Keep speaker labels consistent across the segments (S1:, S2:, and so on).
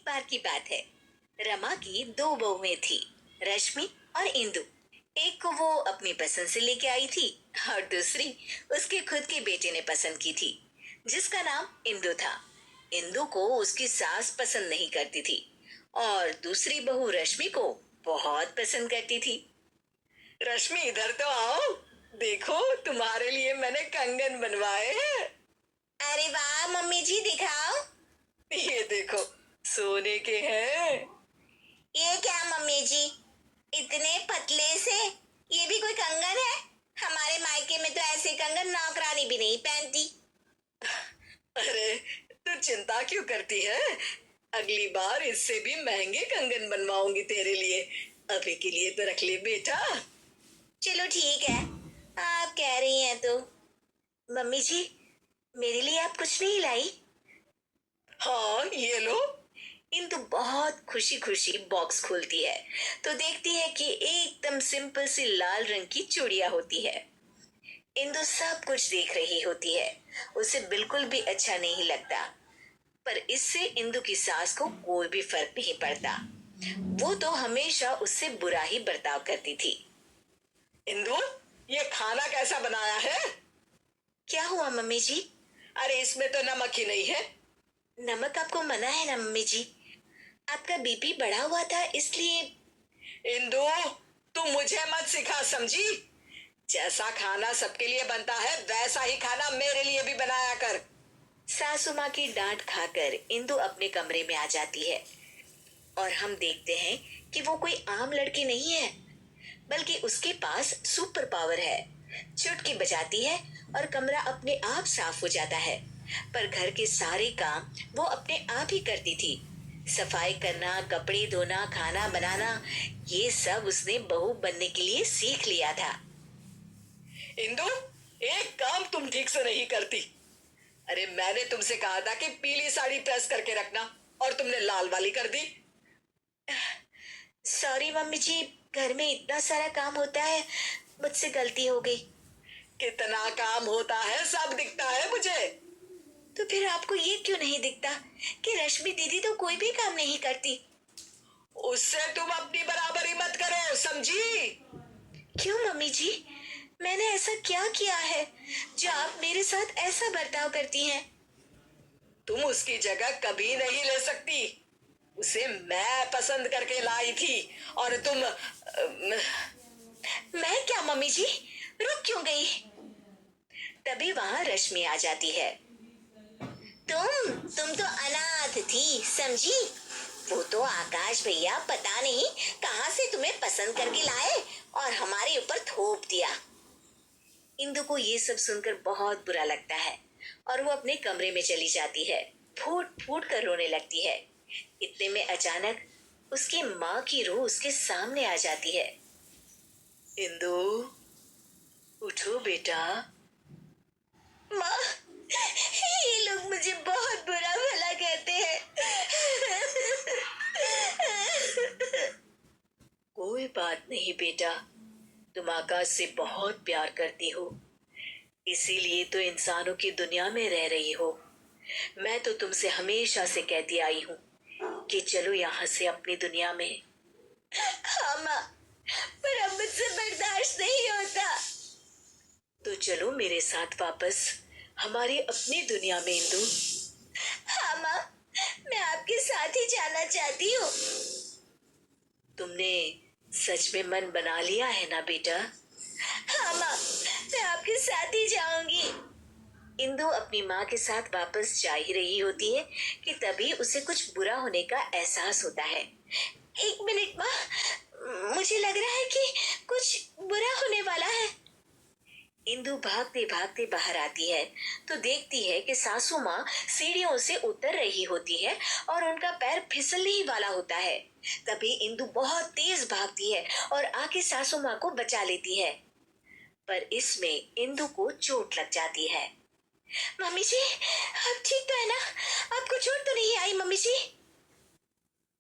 S1: बार की बात है। रमा की दो बहुएं थी, रश्मि और इंदु। एक को वो अपनी पसंद से लेके आई थी और दूसरी उसके खुद के बेटे ने पसंद की थी, जिसका नाम इंदु था। इंदु को उसकी सास पसंद नहीं करती थी और दूसरी बहू रश्मि को बहुत पसंद करती थी। रश्मि इधर तो आओ, देखो तुम्हारे लिए मैंने कंगन बनवाए हैं। अरे वाह मम्मी जी, दिखाओ। ये देखो, सोने के हैं। ये क्या मम्मी जी, इतने पतले से, ये भी कोई कंगन है? हमारे मायके में तो ऐसे कंगन नौकरानी भी नहीं पहनती। अरे तू चिंता क्यों करती है? अगली बार इससे भी महंगे कंगन बनवाऊंगी तेरे लिए। अभी के लिए तो रख ले बेटा। चलो ठीक है, आप कह रही हैं तो। मम्मी जी, मेरे लिए आप कुछ नहीं लाई? हाँ ये लो। इंदु बहुत खुशी खुशी बॉक्स खोलती है तो देखती है कि एकदम सिंपल सी लाल रंग की चूड़ियां होती है। इंदु सब कुछ देख रही होती है, उसे बिल्कुल भी अच्छा नहीं लगता, पर इससे इंदु की सास को कोई भी फर्क नहीं पड़ता। वो तो हमेशा उससे बुरा ही बर्ताव करती थी। इंदु, ये खाना कैसा बनाया है? क्या हुआ मम्मी जी? अरे इसमें तो नमक ही नहीं है। नमक आपको मना है ना मम्मी जी, आपका बीपी बढ़ा हुआ था इसलिए। इंदु, तू मुझे मत सिखा, समझी? जैसा खाना सबके लिए बनता है वैसा ही खाना मेरे लिए भी बनाया कर। सासू माँ की डांट खाकर इंदु अपने कमरे में आ जाती है और हम देखते हैं कि वो कोई आम लड़की नहीं है, बल्कि उसके पास सुपर पावर है। चुटकी बजाती है और कमरा अपने आप साफ हो जाता है। पर घर के सारे काम वो अपने आप ही करती थी। सफाई करना, कपड़े धोना, खाना बनाना, ये सब उसने बहू बनने के लिए सीख लिया था। इंदु, एक काम तुम ठीक से नहीं करती। अरे मैंने तुमसे कहा था कि पीली साड़ी प्रेस करके रखना और तुमने लाल वाली कर दी। सॉरी मम्मी जी, घर में इतना सारा काम होता है, मुझसे गलती हो गई। कितना काम होता है सब दिखता है मुझे। तो फिर आपको ये क्यों नहीं दिखता कि रश्मि दीदी तो कोई भी काम नहीं करती? उससे तुम अपनी बराबरी मत करो, समझी? क्यों मम्मी जी, मैंने ऐसा क्या किया है जो आप मेरे साथ ऐसा बर्ताव करती हैं? तुम उसकी जगह कभी नहीं ले सकती। उसे मैं पसंद करके लाई थी और तुम मैं क्या मम्मी जी, रुक क्यों गई? तभी वहां रश्मि आ जाती है। तुम तो अनाथ थी, समझी? वो तो आकाश भैया पता नहीं कहां से तुम्हें पसंद करके लाए और हमारे ऊपर थोप दिया। इंदु को ये सब सुनकर बहुत बुरा लगता है और वो अपने कमरे में चली जाती है। फूट फूट कर रोने लगती है। इतने में अचानक उसकी माँ की रूह उसके सामने आ जाती है। इंदु, उठो बेटा। माँ, ये लोग मुझे बहुत बुरा भला कहते हैं। कोई बात नहीं बेटा, तुम आकाश से बहुत प्यार करती हो, इसीलिए तो इंसानों की दुनिया में रह रही हो। मैं तो तुमसे हमेशा से कहती आई हूँ कि चलो यहाँ से अपनी दुनिया में। हाँ माँ, पर अब मुझसे बर्दाश्त नहीं होता। तो चलो मेरे साथ वापस हमारी अपनी दुनिया में इंदु। हाँ माँ, मैं आपके साथ ही जाना चाहती हूँ। तुमने सच में मन बना लिया है ना बेटा? हाँ माँ, मैं आपके साथ ही जाऊंगी। इंदु अपनी माँ के साथ वापस जा ही रही होती है कि तभी उसे कुछ बुरा होने का एहसास होता है। एक मिनट माँ, मुझे लग रहा है कि कुछ बुरा होने वाला है। इंदु भागते भागते बाहर आती है तो देखती है कि सासू माँ सीढ़ियों से उतर रही होती है और उनका पैर फिसलने ही वाला होता है। तभी इंदु बहुत तेज भागती है और आके सासू माँ को बचा लेती है, पर इसमें इंदु को चोट लग जाती है। मम्मी जी, आप ठीक तो है ना? आपको चोट तो नहीं आई मम्मी जी?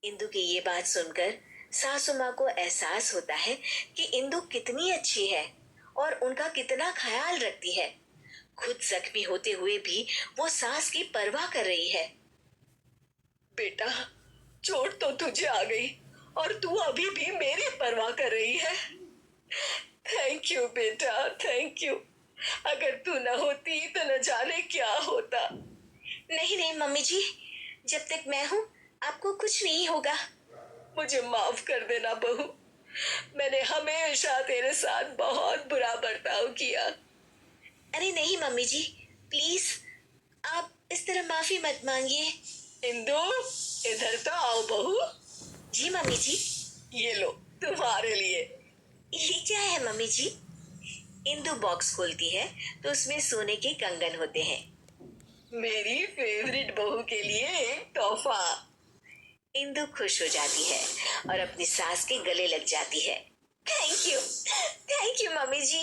S1: इंदु की ये बात सुनकर सासू माँ को एहसास होता है कि इंदु कितनी अच्छी है और उनका कितना ख्याल रखती है। खुद जख्मी होते हुए भी वो सास की परवाह कर रही है। बेटा,
S2: चोट तो तुझे आ गई और तू अभी भी मेरी परवाह कर रही है। थैंक यू बेटा, थैंक यू। अगर तू न होती तो न जाने क्या होता।
S1: नहीं नहीं मम्मी जी, जब तक मैं हूँ आपको कुछ नहीं होगा।
S2: मुझे माफ कर देना बहू, मैंने हमेशा तेरे साथ बहुत बुरा बर्ताव किया।
S1: अरे नहीं मम्मी जी, प्लीज आप इस तरह माफी मत मांगिए।
S2: इंदु, इधर तो आओ बहू।
S1: जी मम्मी जी।
S2: ये लो, तुम्हारे लिए।
S1: ये क्या है मम्मी जी? इंदु बॉक्स खोलती है तो उसमें सोने के कंगन होते हैं।
S2: मेरी फेवरेट बहू के लिए एक तोहफा।
S1: इंदु खुश हो जाती है और अपनी सास के गले लग जाती है। Thank you mummy ji.